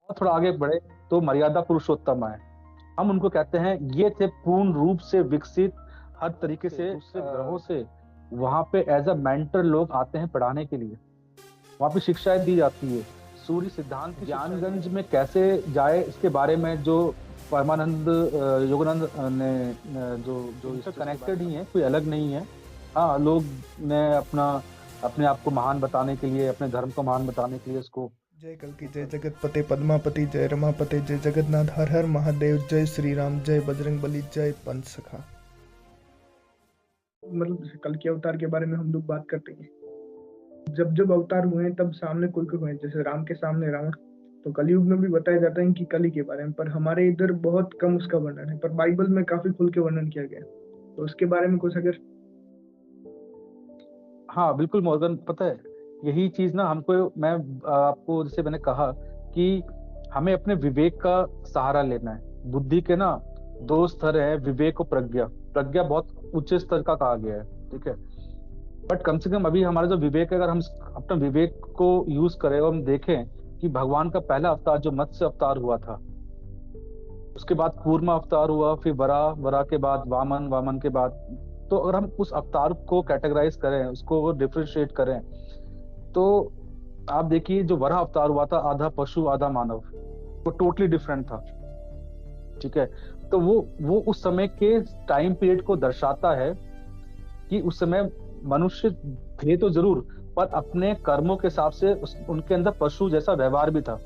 और थोड़ा आगे बढ़े तो मर्यादा पुरुषोत्तम आए। हम उनको कहते हैं ये थे पूर्ण रूप से विकसित, हर तरीके से दूसरे ग्रहों से वहां पे एज अ मेंटर लोग आते हैं पढ़ाने के लिए। वहां पे शिक्षाएं दी जाती है। सूर्य सिद्धांत की ज्ञानगंज में कैसे जाए इसके बारे में जो परमानंद योगानंद ने जो जो इससे कनेक्टेड ही है, कोई अलग नहीं है। हाँ, लोग ने अपने आप को महान बताने के लिए, अपने धर्म को महान बताने के लिए उसको जय कल्कि, जय जगतपते पद्मापति, जय रमापते, जय जगन्नाथ, हर हर महादेव, जय श्री राम, जय बजरंग बली, जय पंच सखा। मतलब जैसे कल के अवतार के बारे में हम लोग बात करते हैं, जब जब अवतार हुए हैं तब सामने कोई कोई हुए हैं, जैसे राम के सामने रावण। तो कलयुग में भी बताया जाता है कि कली के बारे में, पर हमारे इधर बहुत कम उसका वर्णन है, पर बाइबल में काफी खुल के वर्णन किया गया है। तो उसके बारे में कुछ अगर। हाँ बिल्कुल मॉर्गन, पता है यही चीज ना हमको, मैं आपको जैसे मैंने कहा कि हमें अपने विवेक का सहारा लेना है। बुद्धि के ना दो स्तर है, विवेक और प्रज्ञा। प्रज्ञा बहुत उच्च स्तर का कहा गया है, ठीक है। बट कम से कम अभी हमारा जो विवेक है, अगर हम अपने विवेक को यूज करें और हम देखें कि भगवान का पहला अवतार जो मत्स्य अवतार हुआ था, उसके बाद कूर्मा अवतार हुआ, फिर वराह, वराह के बाद वामन, वामन के बाद, तो अगर हम उस अवतार को कैटेगराइज करें, उसको डिफरेंशिएट करें, तो आप देखिए जो वराह अवतार हुआ था, आधा पशु आधा मानव, वो टोटली डिफरेंट था, ठीक है। तो वो उस समय के टाइम पीरियड को दर्शाता है कि उस समय मनुष्य थे तो जरूर, पर अपने कर्मों के हिसाब से उनके अंदर पशु जैसा व्यवहार भी था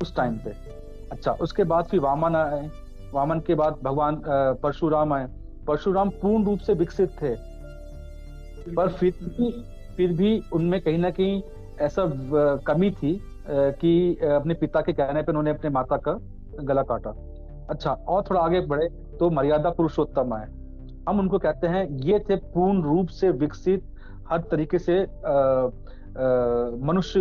उस टाइम पे। अच्छा, उसके बाद फिर वामन आए। वामन के बाद भगवान परशुराम आए। परशुराम पूर्ण रूप से विकसित थे, पर फिर भी उनमें कहीं ना कहीं ऐसा कमी थी कि अपने पिता के कहने पे उन्होंने अपने माता का गला काटा। अच्छा, और थोड़ा आगे बढ़े तो मर्यादा पुरुषोत्तम आए। हम उनको कहते हैं ये थे पूर्ण रूप से विकसित, हर तरीके से मनुष्य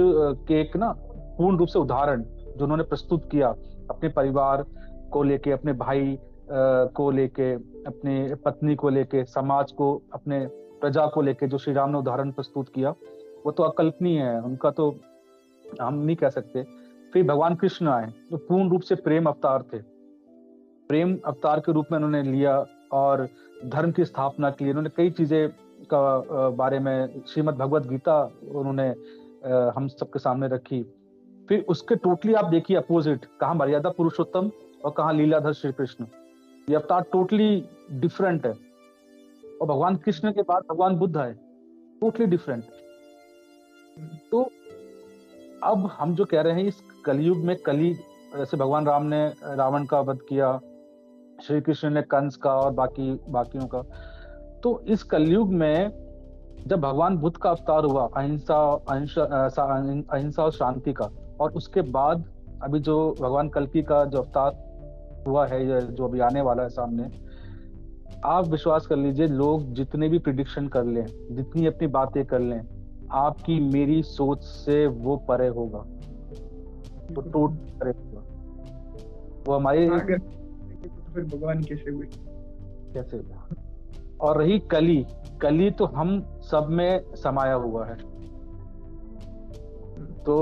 के एक ना पूर्ण रूप से उदाहरण जो उन्होंने प्रस्तुत किया, अपने परिवार को लेके, अपने भाई को लेके, अपने पत्नी को लेके, समाज को, अपने प्रजा को लेके जो श्री राम ने उदाहरण प्रस्तुत किया, वो तो अकल्पनीय है, उनका तो हम नहीं कह सकते। फिर भगवान कृष्ण आए जो पूर्ण रूप से प्रेम अवतार थे। प्रेम अवतार के रूप में उन्होंने लिया और धर्म की स्थापना की। उन्होंने कई चीजें का बारे में श्रीमद् भगवत गीता उन्होंने हम सबके सामने रखी। फिर उसके टोटली आप देखिए अपोजिट, कहाँ मर्यादा पुरुषोत्तम और कहाँ लीलाधर श्री कृष्ण। ये अवतार टोटली डिफरेंट है। और भगवान कृष्ण के बाद भगवान बुद्ध आए, टोटली डिफरेंट। तो अब हम जो कह रहे हैं इस कलयुग में, कली जैसे भगवान राम ने रावण का वध किया, श्री कृष्ण ने कंस का और बाकियों का, तो इस कलयुग में जब भगवान बुद्ध का अवतार हुआ, अहिंसा अहिंसा अहिंसा और शांति का, और उसके बाद अभी जो भगवान कल्कि का जो अवतार हुआ है, जो अभी आने वाला है सामने, आप विश्वास कर लीजिए, लोग जितने भी प्रिडिक्शन कर लें, जितनी अपनी बातें कर लें, आपकी मेरी सोच से वो परे होगा, तो टोटली परे होगा। वो हमारे अगर तो फिर भगवान कैसे हुए। कैसे। और रही कली, कली तो हम सब में समाया हुआ है। तो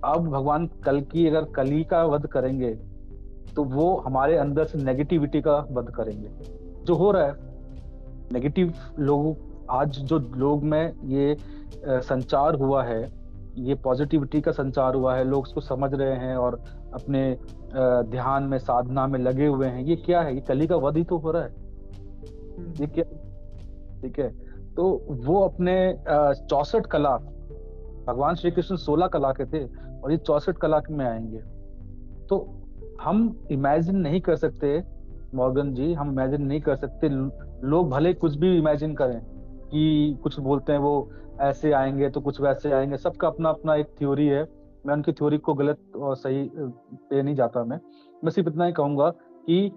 अब भगवान कल की अगर कली का वध करेंगे, तो वो हमारे अंदर से नेगेटिविटी का वध करेंगे, जो हो रहा है। नेगेटिव लोग, आज जो लोग में ये संचार हुआ है, ये पॉजिटिविटी का संचार हुआ है, लोग उसको समझ रहे हैं और अपने ध्यान में, साधना में लगे हुए हैं। ये क्या है? ये कली का वध ही तो हो रहा है। ये क्या, ठीक है। तो वो अपने 64 कला, भगवान श्री कृष्ण 16 कला के थे और ये 64 कला में आएंगे। तो हम इमेजिन नहीं कर सकते मॉर्गन जी, हम इमेजिन नहीं कर सकते। लोग भले कुछ भी इमेजिन करें, कि कुछ बोलते हैं वो ऐसे आएंगे तो कुछ वैसे आएंगे, सबका अपना अपना एक थ्योरी है। मैं उनकी थ्योरी को गलत और सही पे नहीं जाता। मैं सिर्फ इतना ही कहूंगा कि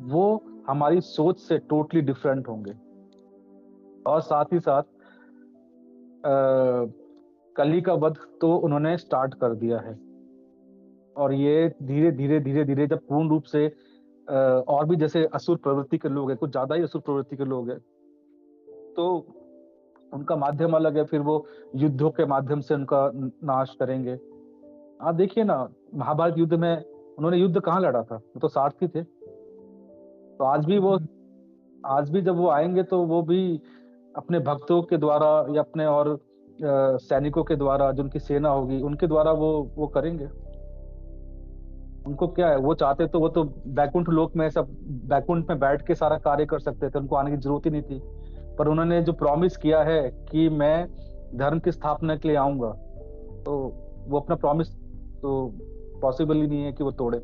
वो हमारी सोच से टोटली डिफरेंट होंगे। और साथ ही साथ कली का वध तो उन्होंने स्टार्ट कर दिया है, और ये धीरे धीरे धीरे धीरे जब पूर्ण रूप से और भी जैसे असुर प्रवृत्ति के लोग हैं, कुछ ज्यादा ही असुर प्रवृत्ति के लोग हैं, तो उनका माध्यम अलग है, फिर वो युद्धों के माध्यम से उनका नाश करेंगे। आप देखिए ना, महाभारत युद्ध में उन्होंने युद्ध कहाँ लड़ा था, वो तो सारथी थे। तो आज भी जब वो आएंगे तो वो भी अपने भक्तों के द्वारा या अपने और सैनिकों के द्वारा, जो उनकी सेना होगी उनके द्वारा वो करेंगे। उनको क्या है, वो चाहते तो वो तो बैकुंठ लोक में, सब बैकुंठ में बैठ के सारा कार्य कर सकते थे, उनको आने की जरूरत ही नहीं थी। पर उन्होंने जो प्रॉमिस किया है कि मैं धर्म की स्थापना के लिए आऊंगा, तो वो अपना प्रॉमिस तो पॉसिबल ही नहीं है कि वो तोड़े।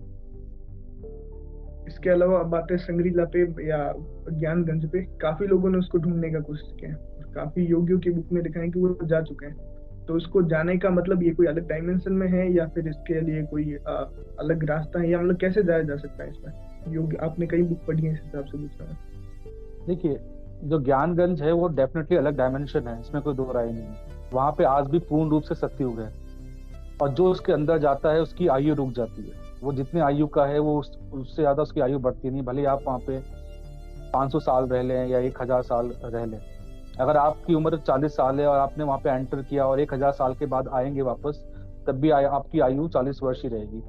इसके अलावा अब बात है संग्रीला पे या ज्ञानगंज पे, काफी लोगों ने उसको ढूंढने का कोशिश किया है और काफी योगियों की बुक में दिखा है कि वो जा चुके हैं। तो उसको जाने का मतलब ये कोई अलग डायमेंशन में है या फिर इसके लिए कोई अलग रास्ता है, या मतलब कैसे जाया जा सकता है इसमें? योग आपने कई बुक पढ़ी है, इस हिसाब से पूछ रहा हूँ। देखिए, जो ज्ञानगंज है वो डेफिनेटली अलग डायमेंशन है, इसमें कोई दो राय नहीं है। वहां पे आज भी पूर्ण रूप से सत्ययुग है, और जो उसके अंदर जाता है उसकी आयु रुक जाती है। वो जितने आयु का है वो उससे ज्यादा उसकी आयु बढ़ती नहीं, भले आप वहाँ पे 500 साल रह लें या 1000 साल रह लें। अगर आपकी उम्र 40 साल है और आपने वहाँ पे एंटर किया और 1000 साल के बाद आएंगे वापस, तब भी आपकी आयु 40 वर्ष ही रहेगी।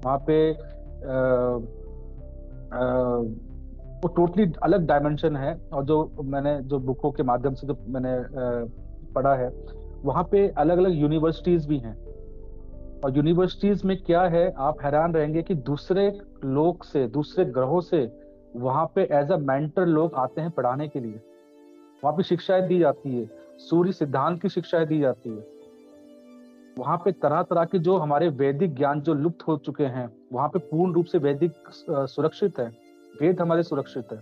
वहाँ पे वो टोटली अलग डायमेंशन है। और जो बुकों के माध्यम से जो मैंने पढ़ा है, वहाँ पे अलग अलग यूनिवर्सिटीज भी हैं। और यूनिवर्सिटीज में क्या है, आप हैरान रहेंगे कि दूसरे लोक से, दूसरे ग्रहों से वहां पे एज अ मेंटर लोग आते हैं पढ़ाने के लिए। वहां पे शिक्षाएं दी जाती है, सूर्य सिद्धांत की शिक्षाएं दी जाती है। वहां पे तरह तरह के जो हमारे वैदिक ज्ञान जो लुप्त हो चुके हैं, वहां पे पूर्ण रूप से वैदिक सुरक्षित है, वेद हमारे सुरक्षित है,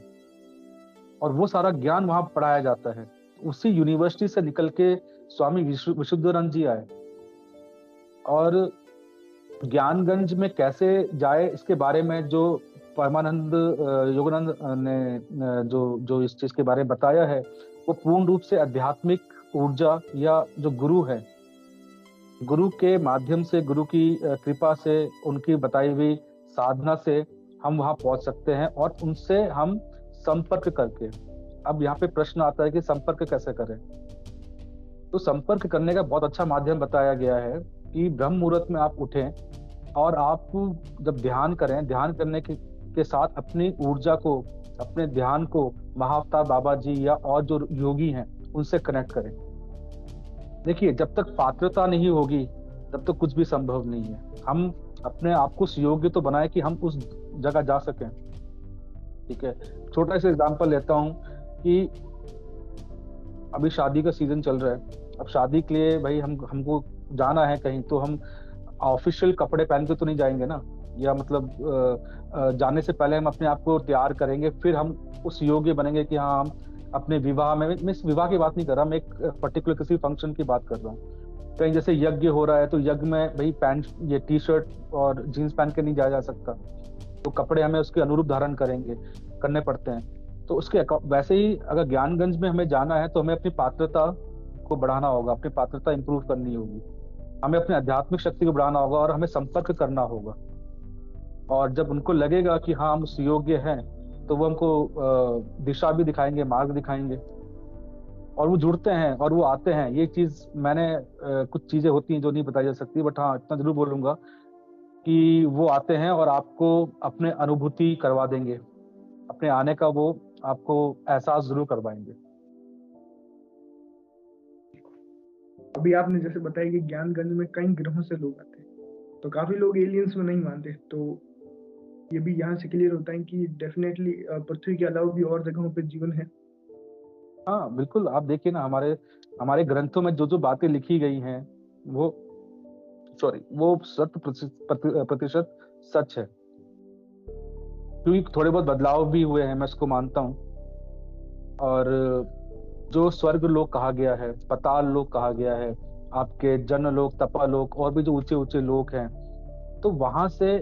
और वो सारा ज्ञान वहां पढ़ाया जाता है। उसी यूनिवर्सिटी से निकल के स्वामी विशुद्धानंद जी आए, और ज्ञानगंज में कैसे जाए इसके बारे में जो परमानंद योगानंद ने जो इस चीज के बारे में बताया है, वो पूर्ण रूप से आध्यात्मिक ऊर्जा या जो गुरु है, गुरु के माध्यम से, गुरु की कृपा से, उनकी बताई हुई साधना से हम वहां पहुंच सकते हैं, और उनसे हम संपर्क करके। अब यहाँ पे प्रश्न आता है कि संपर्क कैसे करें। तो संपर्क करने का बहुत अच्छा माध्यम बताया गया है कि ब्रह्म मुहूर्त में आप उठें और आप जब ध्यान करें, ध्यान करने के साथ अपनी ऊर्जा को, अपने ध्यान को महाअवतार बाबा जी या और जो योगी हैं उनसे कनेक्ट करें। देखिए, जब तक पात्रता नहीं होगी तब तक कुछ भी संभव नहीं है। हम अपने आप को योग्य तो बनाए कि हम उस जगह जा सकें। ठीक है, छोटा सा एग्जांपल लेता हूँ कि अभी शादी का सीजन चल रहा है। अब शादी के लिए भाई हमको जाना है कहीं, तो हम ऑफिशियल कपड़े पहन के तो नहीं जाएंगे ना, या मतलब जाने से पहले हम अपने आप को तैयार करेंगे, फिर हम उस योग्य बनेंगे कि हाँ हम अपने विवाह में, मैं विवाह की बात नहीं कर रहा, मैं एक पर्टिकुलर किसी फंक्शन की बात कर रहा हूँ। कहीं जैसे यज्ञ हो रहा है तो यज्ञ में भाई पैंट, ये टी शर्ट और जीन्स पहन के नहीं जाया जा सकता, तो कपड़े हमें उसके अनुरूप धारण करने पड़ते हैं। तो उसके वैसे ही अगर ज्ञानगंज में हमें जाना है तो हमें अपनी पात्रता को बढ़ाना होगा, अपनी पात्रता इंप्रूव करनी होगी, हमें अपनी आध्यात्मिक शक्ति को बढ़ाना होगा, और हमें संपर्क करना होगा। और जब उनको लगेगा कि हाँ हम उस योग्य हैं, तो वो हमको दिशा भी दिखाएंगे, मार्ग दिखाएंगे, और वो जुड़ते हैं और वो आते हैं। ये चीज मैंने कुछ चीजें होती हैं जो नहीं बताई जा सकती, बट हाँ इतना जरूर बोलूंगा कि वो आते हैं और आपको अपने अनुभूति करवा देंगे, अपने आने का वो आपको एहसास जरूर करवाएंगे। अभी आपने जैसे बताया कि ज्ञानगंज में कई ग्रहों से लोग आते हैं, तो काफी लोग एलियंस में नहीं मानते, तो ये भी यहाँ से क्लियर होता है कि डेफिनेटली पृथ्वी के अलावा भी और जगहों पे जीवन है। हाँ बिल्कुल, आप देखिए ना, हमारे ग्रंथों में जो बातें लिखी गई हैं वो वो 100% सच है। क्योंकि थोड़े बहुत बदलाव भी हुए हैं, मैं इसको मानता हूँ। और जो स्वर्ग लोक कहा गया है, पताल लोक कहा गया है, आपके जन लोक, तपा लोक, और भी जो ऊंचे ऊंचे लोक हैं, तो वहां से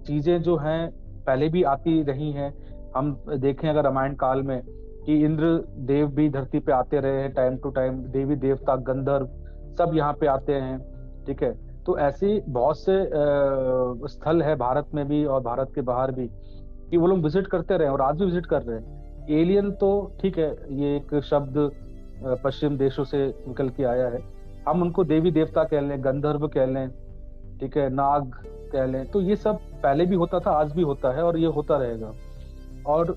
चीजें जो हैं पहले भी आती रही हैं। हम देखें अगर रामायण काल में कि इंद्र देव भी धरती पे आते रहे हैं टाइम टू टाइम, देवी देवता गंधर्व सब यहाँ पे आते हैं। ठीक है, तो ऐसी बहुत से स्थल है भारत में भी और भारत के बाहर भी कि वो लोग विजिट करते रहे और आज भी विजिट कर रहे हैं। एलियन तो ठीक है, ये एक शब्द पश्चिम देशों से निकल के आया है, हम उनको देवी देवता कह लें, गंधर्व कह लें, ठीक है, नाग कह लें, तो ये सब पहले भी होता था, आज भी होता है और ये होता रहेगा। और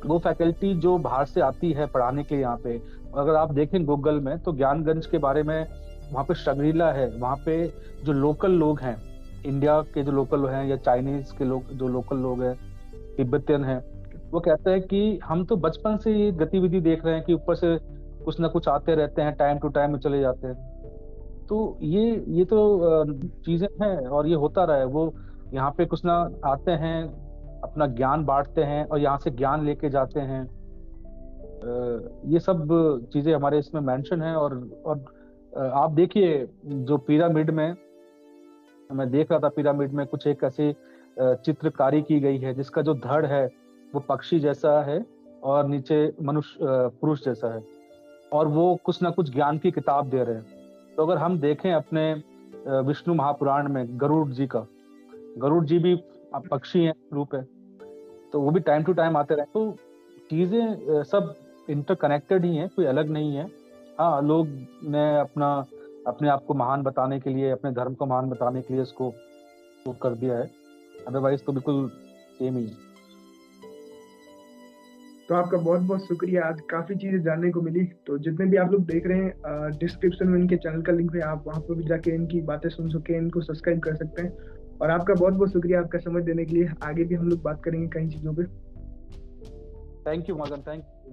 वो फैकल्टी जो बाहर से आती है पढ़ाने के लिए यहाँ पे, अगर आप देखें गूगल में तो ज्ञानगंज के बारे में वहाँ पे शगरीला है, वहाँ पे जो लोकल लोग हैं, इंडिया के जो लोकल हैं या चाइनीज के लोग जो लोकल लोग हैं, तिब्बतियन हैं, वो कहते हैं कि हम तो बचपन से ये गतिविधि देख रहे हैं कि ऊपर से कुछ ना कुछ आते रहते हैं, टाइम टू टाइम में चले जाते हैं। तो ये तो चीजें हैं और ये होता रहा है। वो यहाँ पे कुछ ना आते हैं, अपना ज्ञान बांटते हैं और यहाँ से ज्ञान लेके जाते हैं। ये सब चीजें हमारे इसमें मेंशन है। और आप देखिए जो पिरामिड में, मैं देख रहा था पिरामिड में कुछ एक ऐसी चित्रकारी की गई है जिसका जो धड़ है वो पक्षी जैसा है और नीचे मनुष्य पुरुष जैसा है, और वो कुछ ना कुछ ज्ञान की किताब दे रहे हैं। तो अगर हम देखें अपने विष्णु महापुराण में गरुड़ जी का, गरुड़ जी भी पक्षी हैं रूप है, तो वो भी टाइम टू टाइम आते रहे। तो चीजें सब इंटरकनेक्टेड ही हैं, कोई अलग नहीं है। हाँ, लोग ने अपने आप को महान बताने के लिए, अपने धर्म को महान बताने के लिए इसको वो कर दिया है, अदरवाइज तो बिल्कुल सेम ही है। तो आपका बहुत बहुत शुक्रिया, आज काफी चीजें जानने को मिली। तो जितने भी आप लोग देख रहे हैं, डिस्क्रिप्शन में इनके चैनल का लिंक है, आप वहां पर भी जाके इनकी बातें सुन सके, इनको सब्सक्राइब कर सकते हैं। और आपका बहुत बहुत शुक्रिया आपका समय देने के लिए। आगे भी हम लोग बात करेंगे कई चीजों पे। थैंक यू मगन, थैंक यू।